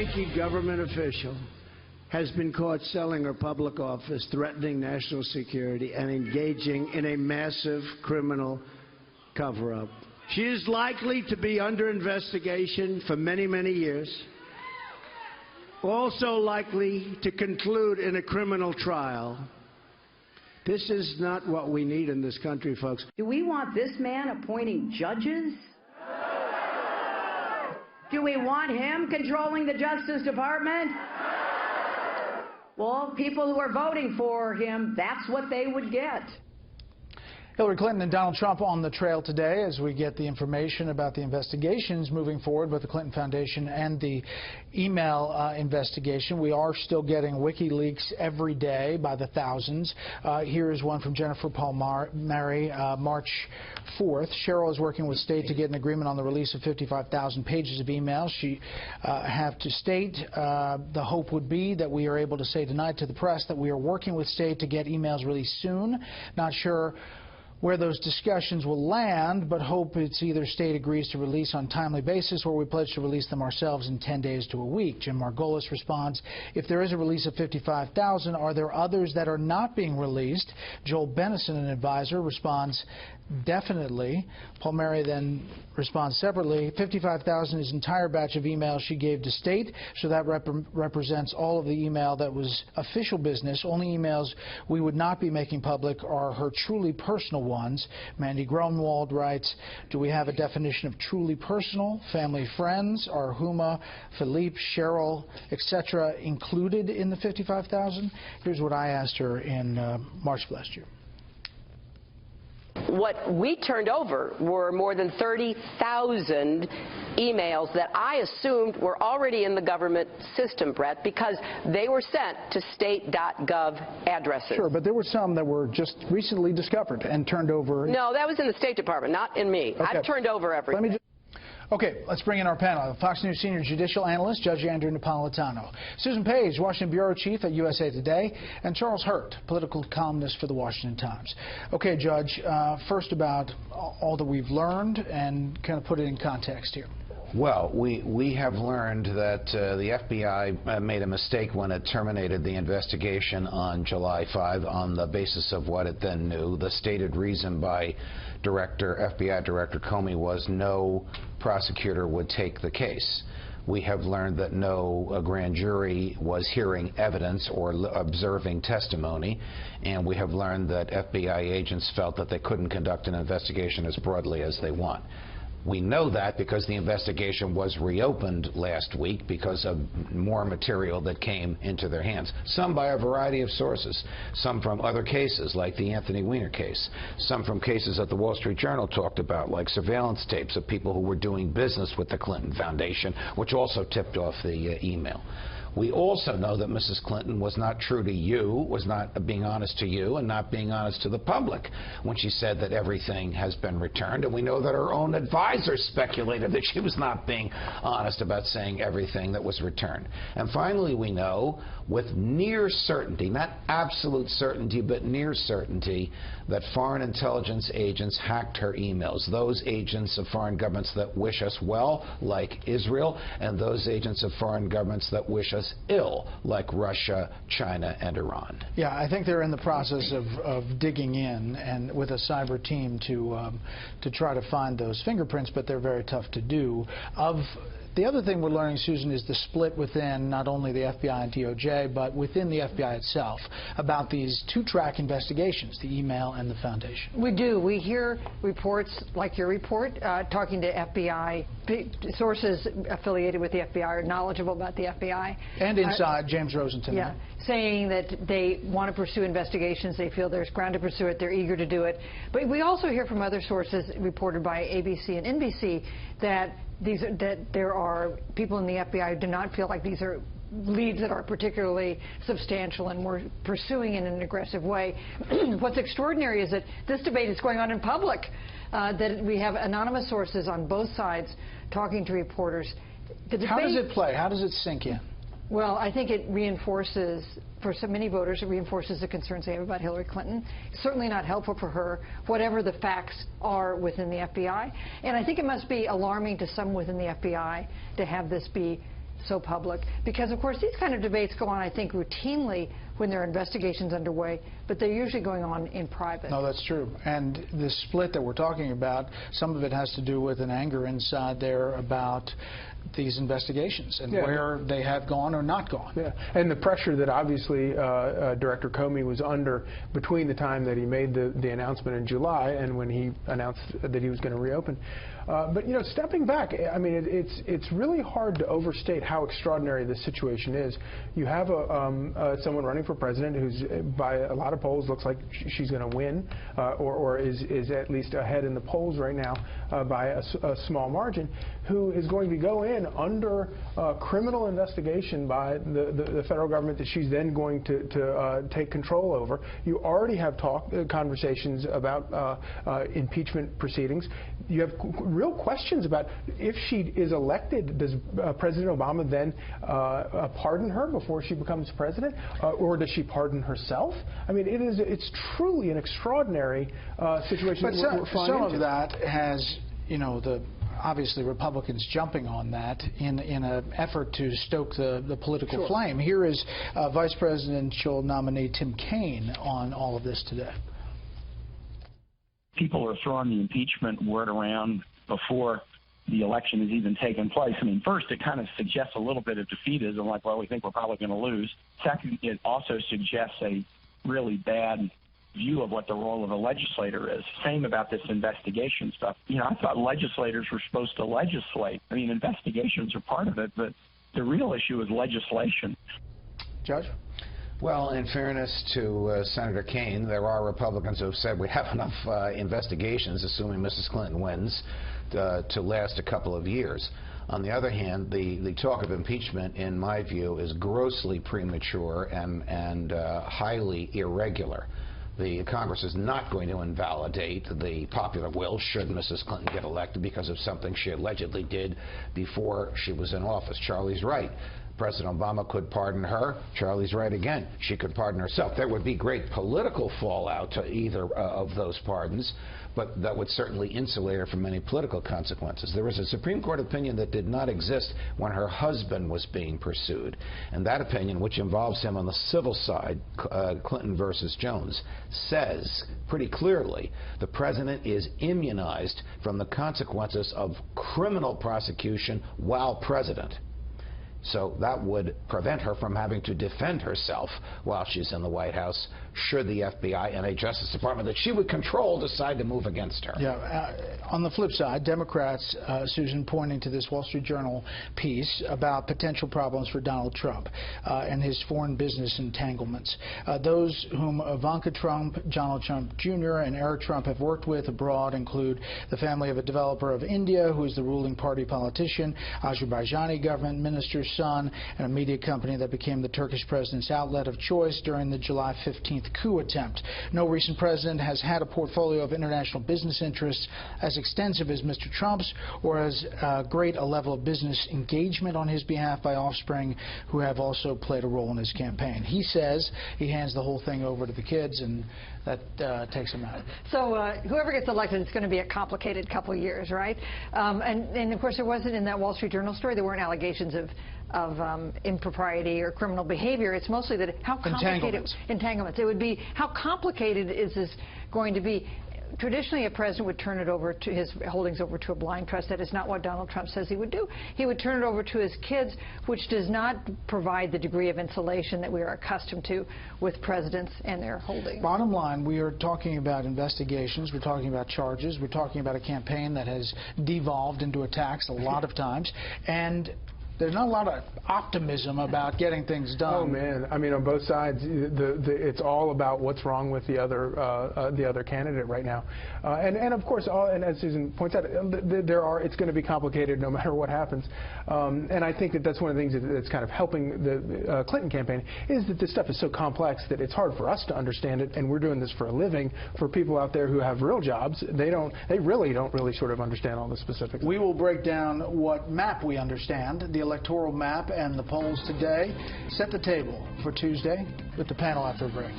high-ranking government official has been caught selling her public office, threatening national security, and engaging in a massive criminal cover-up. She is likely to be under investigation for many, many years, also likely to conclude in a criminal trial. This is not what we need in this country, folks. Do we want this man appointing judges? Do we want him controlling the Justice Department? Well, people who are voting for him, that's what they would get. Hillary Clinton and Donald Trump on the trail today as we get the information about the investigations moving forward with the Clinton Foundation and the email investigation. We are still getting WikiLeaks every day by the thousands. Here is one from Jennifer Palmieri, March 4th. Cheryl is working with state to get an agreement on the release of 55,000 pages of emails. She have to state the hope would be that we are able to say tonight to the press that we are working with state to get emails released soon. Not sure where those discussions will land, but hope it's either state agrees to release on a timely basis or we pledge to release them ourselves in 10 days to a week. Jim Margolis responds, if there is a release of 55,000, are there others that are not being released? Joel Bennison, an advisor, responds, definitely. Palmieri then responds separately, 55,000 is an entire batch of emails she gave to state, so that represents all of the email that was official business. Only emails we would not be making public are her truly personal ones. Mandy Grunwald writes, do we have a definition of truly personal? Family, friends, are Huma, Philippe, Cheryl, etc. included in the 55,000? Here's what I asked her in March of last year. What we turned over were more than 30,000 emails that I assumed were already in the government system, Brett, because they were sent to state.gov addresses. Sure, but there were some that were just recently discovered and turned over. No, that was in the State Department, not in me. Okay. I've turned over everything. Okay, let's bring in our panel. Fox News senior judicial analyst, Judge Andrew Napolitano. Susan Page, Washington bureau chief at USA Today, and Charles Hurt, political columnist for the Washington Times. Okay, Judge, first about all that we've learned and kind of put it in context here. Well, we have learned that the FBI made a mistake when it terminated the investigation on July 5 on the basis of what it then knew. The stated reason by FBI Director Comey was no prosecutor would take the case. We have learned that no grand jury was hearing evidence or observing testimony, and we have learned that FBI agents felt that they couldn't conduct an investigation as broadly as they want. We know that because the investigation was reopened last week because of more material that came into their hands. Some by a variety of sources. Some from other cases, like the Anthony Weiner case. Some from cases that the Wall Street Journal talked about, like surveillance tapes of people who were doing business with the Clinton Foundation, which also tipped off the email. We also know that Mrs. Clinton was not true to you, was not being honest to you, and not being honest to the public when she said that everything has been returned. And we know that her own advisors speculated that she was not being honest about saying everything that was returned. And finally, we know with near certainty, not absolute certainty, but near certainty, that foreign intelligence agents hacked her emails. Those agents of foreign governments that wish us well, like Israel, and those agents of foreign governments that wish us ill, like Russia, China, and Iran. Yeah, I think they're in the process of digging in and with a cyber team to try to find those fingerprints, but they're very tough to do. The other thing we're learning, Susan, is the split within not only the FBI and DOJ, but within the FBI itself about these two-track investigations, the email and the foundation. We do. We hear reports like your report, talking to FBI sources affiliated with the FBI or knowledgeable about the FBI. And inside, James Rosenthal. Yeah, saying that they want to pursue investigations. They feel there's ground to pursue it. They're eager to do it. But we also hear from other sources reported by ABC and NBC that there are people in the FBI who do not feel like these are leads that are particularly substantial and we're pursuing in an aggressive way. What's extraordinary is that this debate is going on in public, that we have anonymous sources on both sides talking to reporters. How does it play? How does it sink in? Well, I think it reinforces, for so many voters, it reinforces the concerns they have about Hillary Clinton. It's certainly not helpful for her, whatever the facts are within the FBI. And I think it must be alarming to some within the FBI to have this be so public? Because, of course, these kind of debates go on, I think, routinely when there are investigations underway, but they're usually going on in private. No, that's true. And the split that we're talking about, some of it has to do with an anger inside there about these investigations and where they have gone or not gone. Yeah, and the pressure that obviously Director Comey was under between the time that he made the announcement in July and when he announced that he was going to reopen. But, you know, stepping back, I mean, it's really hard to overstate how extraordinary this situation is. You have someone running for president who's, by a lot of polls, looks like she's going to win, or is at least ahead in the polls right now by a small margin, who is going to go in under criminal investigation by the federal government that she's then going to take control over. You already have conversations about impeachment proceedings. You have real questions about if she is elected, does President Obama then pardon her before she becomes president, or does she pardon herself? I mean, it's truly an extraordinary situation. But some of into. that has, you know, obviously Republicans jumping on that in an effort to stoke the political flame. Here is Vice Presidential nominee Tim Kaine on all of this today. People are throwing the impeachment word around before the election has even taken place. I mean, first, it kind of suggests a little bit of defeatism, like, well, we think we're probably going to lose. Second, it also suggests a really bad view of what the role of a legislator is. Same about this investigation stuff. You know, I thought legislators were supposed to legislate. I mean, investigations are part of it, but the real issue is legislation. Judge? Well, in fairness to Senator Kaine, there are Republicans who have said we have enough investigations, assuming Mrs. Clinton wins, to last a couple of years. On the other hand, the talk of impeachment, in my view, is grossly premature and highly irregular. The Congress is not going to invalidate the popular will should Mrs. Clinton get elected because of something she allegedly did before she was in office. Charlie's right. President Obama could pardon her. Charlie's right again. She could pardon herself. There would be great political fallout to either of those pardons, but that would certainly insulate her from any political consequences. There was a Supreme Court opinion that did not exist when her husband was being pursued, and that opinion, which involves him on the civil side, Clinton versus Jones, says pretty clearly the president is immunized from the consequences of criminal prosecution while president. So that would prevent her from having to defend herself while she's in the White House should the FBI and a Justice Department that she would control decide to move against her. Yeah. On the flip side, Democrats, Susan, pointing to this Wall Street Journal piece about potential problems for Donald Trump and his foreign business entanglements. Those whom Ivanka Trump, Donald Trump Jr., and Eric Trump have worked with abroad include the family of a developer of India, who is the ruling party politician, Azerbaijani government minister's son, and a media company that became the Turkish president's outlet of choice during the July 15th coup attempt. No recent president has had a portfolio of international business interests as extensive as Mr. Trump's, or as great a level of business engagement on his behalf by offspring who have also played a role in his campaign. He says he hands the whole thing over to the kids, and that takes him out. So whoever gets elected, it's going to be a complicated couple of years, right? And of course, there wasn't, in that Wall Street Journal story, there weren't allegations of impropriety or criminal behavior. It's mostly that how complicated entanglements. It would be how complicated is this going to be. Traditionally, a president would turn it over to his holdings over to a blind trust. That is not what Donald Trump says he would do. He would turn it over to his kids, which does not provide the degree of insulation that we are accustomed to with presidents and their holdings. Bottom line, we are talking about investigations. We're talking about charges. We're talking about a campaign that has devolved into attacks a lot of times. And there's not a lot of optimism about getting things done. Oh man, I mean, on both sides, it's all about what's wrong with the other candidate right now, and of course, and as Susan points out, it's going to be complicated no matter what happens, and I think that's one of the things that's kind of helping the Clinton campaign is that this stuff is so complex that it's hard for us to understand it, and we're doing this for a living. For people out there who have real jobs, they really don't sort of understand all the specifics. We will break down what map we understand, the electoral map, and the polls today. Set the table for Tuesday with the panel after a break.